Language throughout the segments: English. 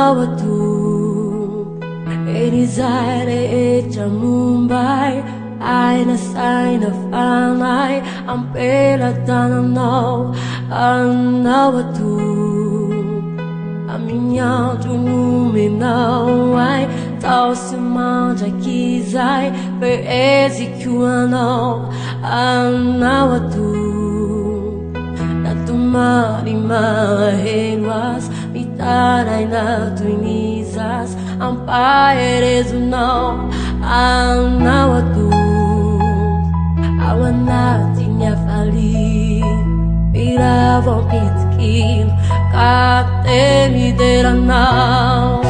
nawa tu Erizare echa Mumbai Aina saina fanai Ampela tananaw Nawa tu A minha dunuminaw ai Tao se manja kizai Per ezicuano Nawa tu Natumari maheluas Mitaray na tuinizas Ampaeres no Nawa tu Awan natin niya fali Piravam pitkin Kate midera now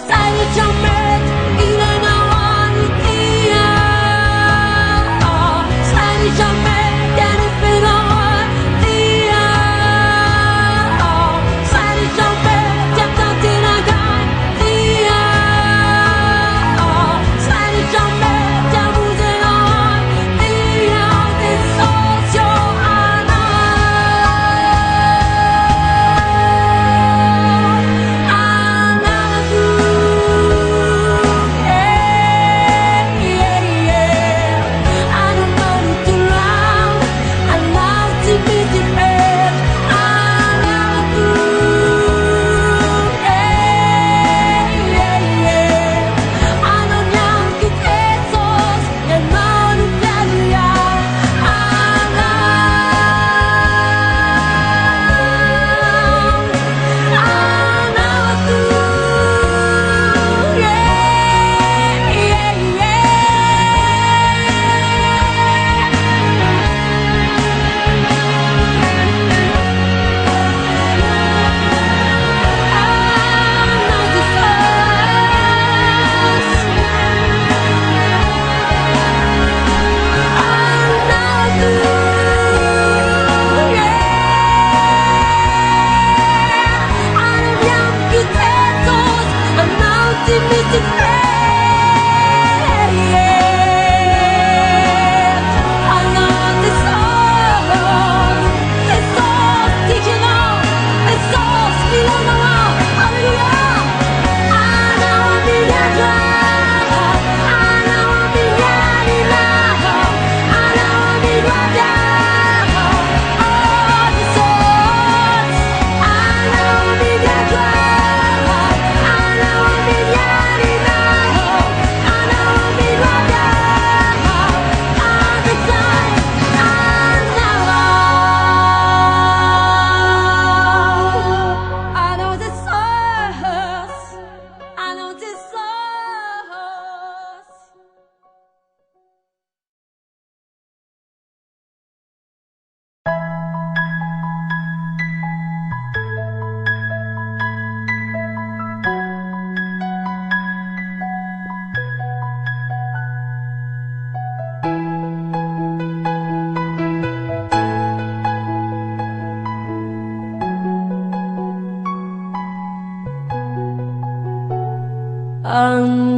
Sari chamet Inanawan itia Sari chamet Yane perawan tia Sari chamet Jata tinagan tia Sari chamet Jamuzenawan tia Desosyo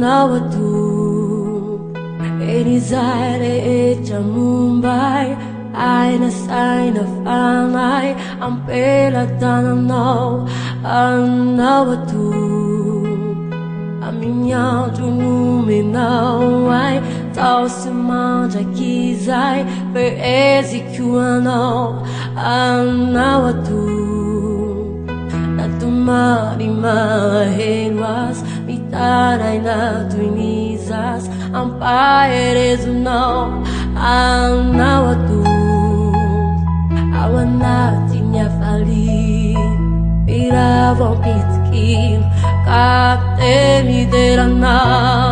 Nawa tu Erizare echa Mumbai Aina saina fanai Ampela tananaw Nawa tu A minha dunuminaw ai Tao se manja kizai Per ezicuano Nawa tu Natumari maheluas Mitaray na tuinizas Ampaeres no Nawa tu Awan natin niya fali Piravam pitkin Kate midera now